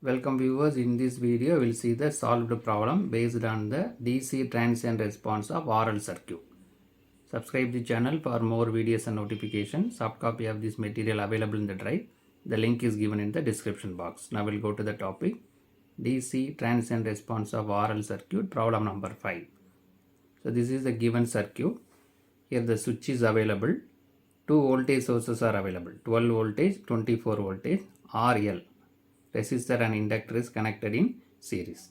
Welcome viewers, in this video we will see the solved problem based on the DC transient response of RL circuit. Subscribe the channel for more videos and notifications. Soft copy of this material available in the drive. The link is given in the description box. Now we'll go to the topic DC transient response of RL circuit, problem number 5. So this is the given circuit. Here the switch is available. Two voltage sources are available, 12 voltage, 24 voltage, RL. Resistor and inductor is connected in series.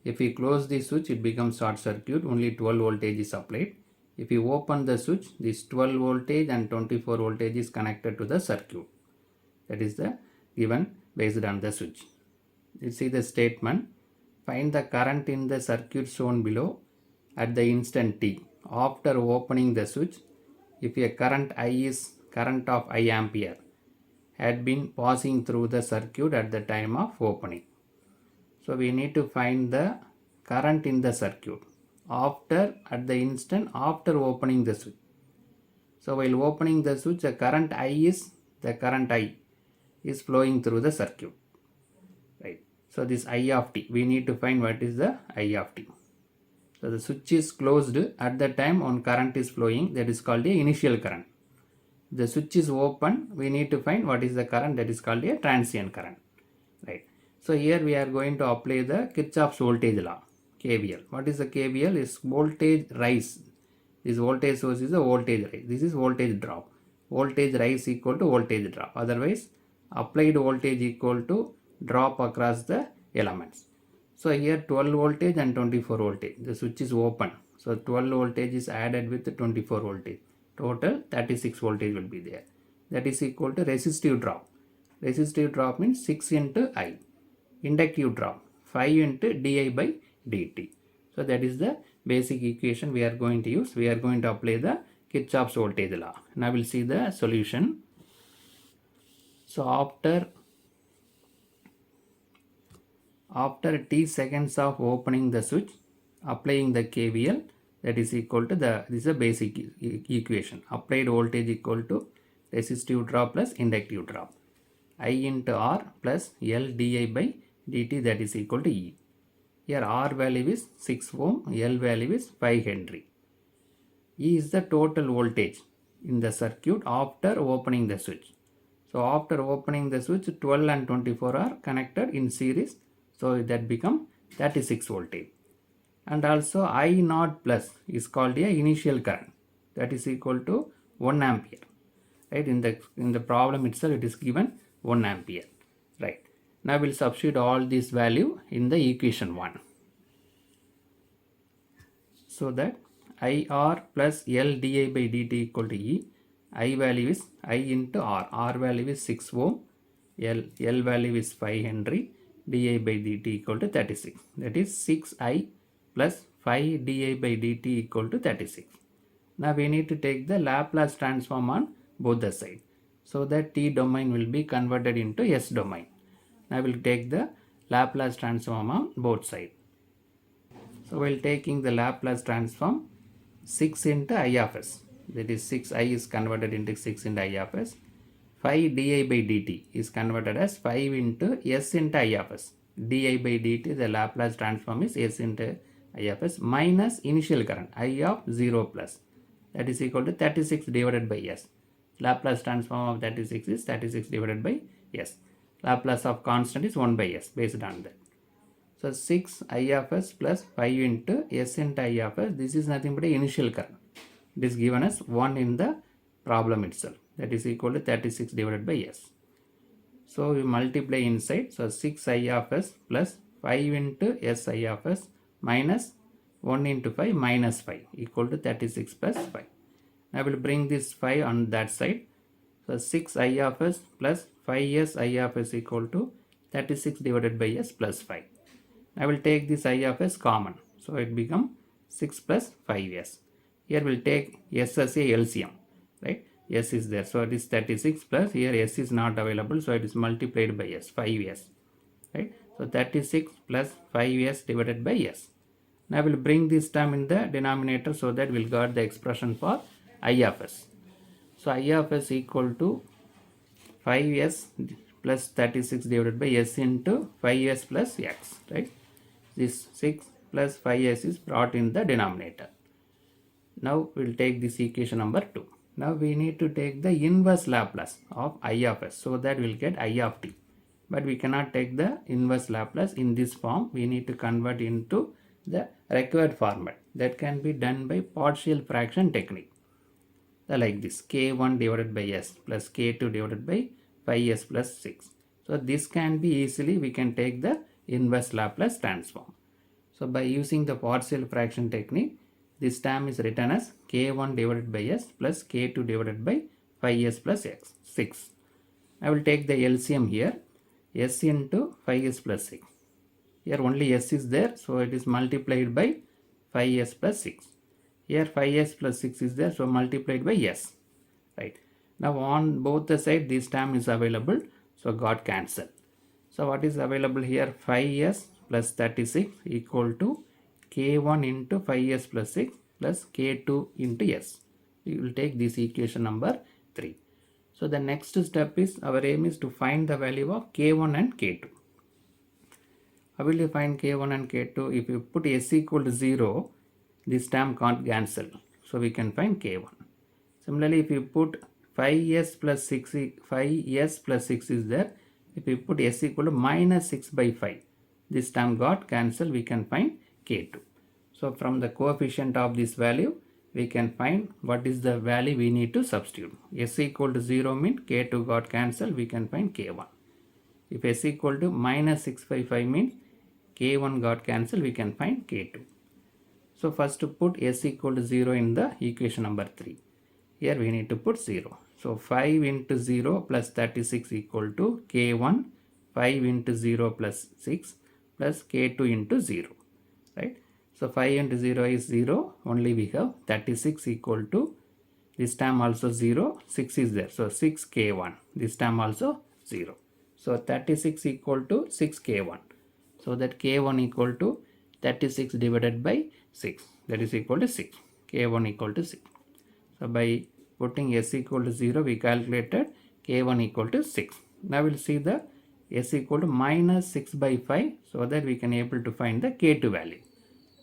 If we close the switch, it becomes short circuit, only 12 voltage is applied. If you open the switch, this 12 voltage and 24 voltage is connected to the circuit. That is the given based on the switch. You see the statement, find the current in the circuit shown below at the instant t. After opening the switch, if a current I is current of I ampere had been passing through the circuit at the time of opening. So we need to find the current in the circuit at the instant after opening the switch. So while opening the switch, the current I is flowing through the circuit. Right. So this I of t, we need to find what is the I of t. So the switch is closed at the time when current is flowing, that is called the initial current. The switch is open, we need to find what is the current, that is called a transient current. Right. So here we are going to apply the Kirchhoff's voltage law, KVL. What is the KVL? Is voltage rise. This voltage source is a voltage rise. This is voltage drop. Voltage rise equal to voltage drop. Otherwise, applied voltage equal to drop across the elements. So here 12 voltage and 24 voltage. The switch is open. So 12 voltage is added with 24 voltage. Total 36 voltage will be there. That is equal to resistive drop. Resistive drop means 6 into I. Inductive drop 5 into di by dt. So that is the basic equation we are going to use. We are going to apply the Kirchhoff's voltage law. Now we'll see the solution. So after t seconds of opening the switch, applying the KVL, that is equal to this is a basic equation. Applied voltage equal to resistive drop plus inductive drop. I into R plus L di by dt, that is equal to E. Here R value is 6 ohm, L value is 5 Henry. E is the total voltage in the circuit after opening the switch. So after opening the switch, 12 and 24 are connected in series. So that become 36 voltage. And also I naught plus is called a initial current, that is equal to 1 ampere. Right, in the problem itself it is given 1 ampere. Right. Now we'll substitute all this value in the equation 1. So that IR plus L di by dt equal to E. I value is I into R. R value is 6 ohm. L value is 5 Henry. Di by dt equal to 36. That is 6I plus 5 di by dt equal to 36. Now we need to take the Laplace transform on both the sides, so that t domain will be converted into s domain. Now we will take the Laplace transform on both sides. So while taking the Laplace transform, 6 into I of s, that is 6I is converted into 6 into I of s. 5 di by dt is converted as 5 into s into I of s. Di by dt, the Laplace transform is s into I of s minus initial current I of 0 plus, that is equal to 36 divided by s. Laplace transform of 36 is 36 divided by s. Laplace of constant is 1 by s based on that. So 6 I of s plus 5 into s into I of s, this is nothing but a initial current. It is given as 1 in the problem itself, that is equal to 36 divided by s. So we multiply inside, so 6 I of s plus 5 into s I of s minus 1 into 5 minus 5 equal to 36 plus 5. I will bring this 5 on that side. So 6 I of s plus 5s I of s equal to 36 divided by s plus 5. I will take this I of s common. So it become 6 plus 5s. Here we will take s as a LCM. Right? S is there. So it is 36 plus, here s is not available. So it is multiplied by s, 5s. Right? So 36 plus 5s divided by s. Now we will bring this term in the denominator, so that we will got the expression for I of s. So I of s equal to 5s plus 36 divided by s into 5s plus x, right? This 6 plus 5s is brought in the denominator. Now we'll take this equation number 2. Now we need to take the inverse Laplace of I of s, so that we'll get I of t. But we cannot take the inverse Laplace in this form. We need to convert into the required format. That can be done by partial fraction technique. Like this, k1 divided by s plus k2 divided by 5s plus 6. So this can be easily, we can take the inverse Laplace transform. So by using the partial fraction technique, this term is written as k1 divided by s plus k2 divided by 5s plus x, 6. I will take the LCM here, s into 5s plus 6. Here only s is there, so it is multiplied by 5s plus 6. Here 5s plus 6 is there, so multiplied by s. Right. Now on both the side this term is available, so got cancelled. So what is available here? 5s plus 36 equal to k1 into 5s plus 6 plus k2 into s. We will take this equation number 3. So the next step is, our aim is to find the value of k1 and k2. How will you find k1 and k2? If you put s equal to 0, this term can't cancel. So we can find k1. Similarly, if you put 5s plus 6, 5s plus 6 is there. If you put s equal to minus 6 by 5, this term got cancelled, we can find k2. So from the coefficient of this value, we can find what is the value we need to substitute. S equal to 0 means k2 got cancelled, we can find k1. If s equal to minus 6 by 5 means k1 got cancelled, we can find k2. So first to put s equal to 0 in the equation number 3. Here we need to put 0. So 5 into 0 plus 36 equal to k1, 5 into 0 plus 6 plus k2 into 0. Right? So 5 into 0 is 0. Only we have 36 equal to, this term also 0. 6 is there. So 6 k1. This term also 0. So 36 equal to 6 k1. So that k1 equal to 36 divided by 6. That is equal to 6. K1 equal to 6. So by putting s equal to 0, we calculated k1 equal to 6. Now we'll see the s equal to minus 6 by 5, so that we can able to find the k2 value.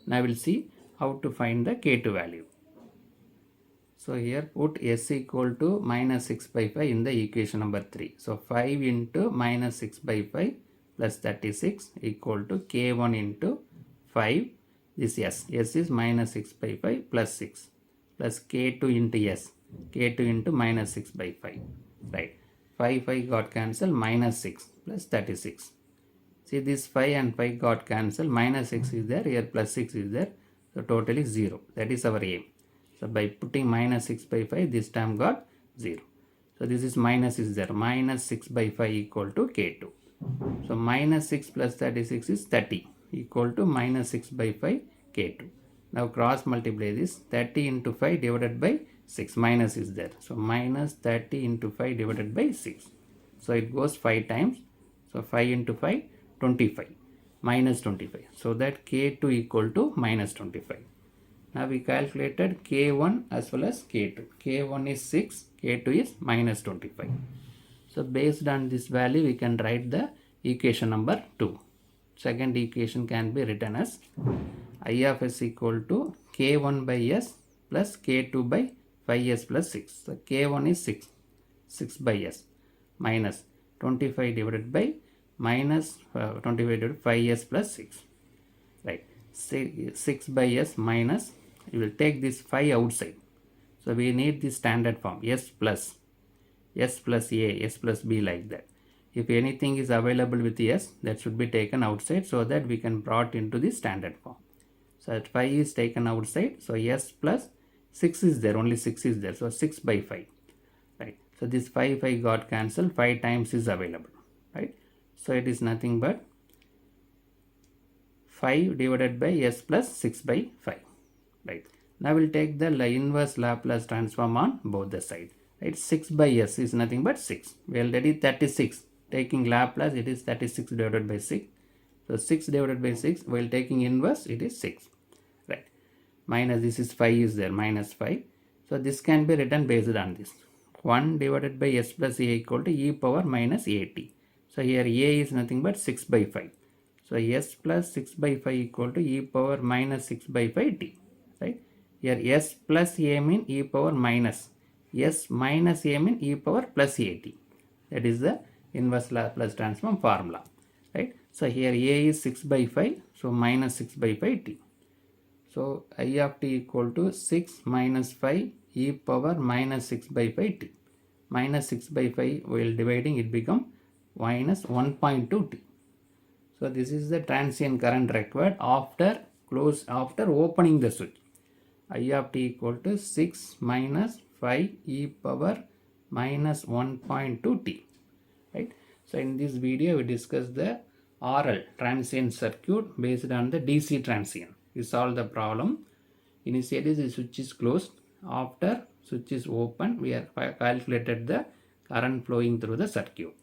Now we'll see how to find the k2 value. So here put s equal to minus 6 by 5 in the equation number 3. So 5 into minus 6 by 5 plus 36 equal to k1 into 5. This s is minus 6 by 5 plus 6 plus k2 into s, k2 into minus 6 by 5. Right. 5 got cancelled, minus 6 plus 36. See, this 5 and 5 got cancelled, minus 6 is there, here plus 6 is there. So total is 0. That is our aim. So by putting minus 6 by 5, this term got 0. So this is minus is there, minus 6 by 5 equal to k2. So minus 6 plus 36 is 30 equal to minus 6 by 5 k2. Now cross multiply this, 30 into 5 divided by 6, minus is there. So minus 30 into 5 divided by 6. So it goes 5 times. So 5 into 5, 25, minus 25. So that k2 equal to minus 25. Now we calculated k1 as well as k2. k1 is 6, k2 is minus 25. So based on this value, we can write the equation number 2. Second equation can be written as I of s equal to k1 by s plus k2 by 5s plus 6. So k1 is 6, 6 by s minus 25 divided by minus 25 divided by 5s plus 6. Right. 6 by s minus, you will take this 5 outside. So we need the standard form, s plus a, s plus b, like that. If anything is available with s, that should be taken outside, so that we can brought into the standard form. So that 5 is taken outside, so s plus 6 is there, only 6 is there, so 6 by 5. Right. So this 5 got cancelled, 5 times is available. Right. So it is nothing but 5 divided by s plus 6 by 5. Right. Now we'll take the inverse Laplace transform on both the sides. Right. 6 by s is nothing but 6. We already 36. Taking Laplace, it is 36 divided by 6. So 6 divided by 6, while taking inverse, it is 6. Right. Minus this is 5 is there, minus 5. So this can be written based on this. 1 divided by s plus a equal to e power minus at. So here A is nothing but 6 by 5. So S plus 6 by 5 equal to e power minus 6 by 5 t. Right? Here S plus A mean e power minus. S minus A mean e power plus at. That is the inverse Laplace transform formula. Right? So here A is 6 by 5. So minus 6 by 5 t. So I of t equal to 6 minus 5 e power minus 6 by 5 t. Minus 6 by 5 while dividing it become minus 1.2 t. So this is the transient current required after opening the switch. I of t equal to 6 minus 5 e power minus 1.2 t. Right. So in this video we discussed the RL transient circuit based on the DC transient. We solved the problem. Initially the switch is closed. After switch is open, we have calculated the current flowing through the circuit.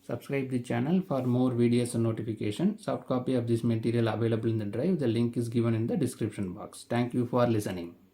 Subscribe the channel for more videos and notifications. Soft copy of this material available in the drive. The link is given in the description box. Thank you for listening.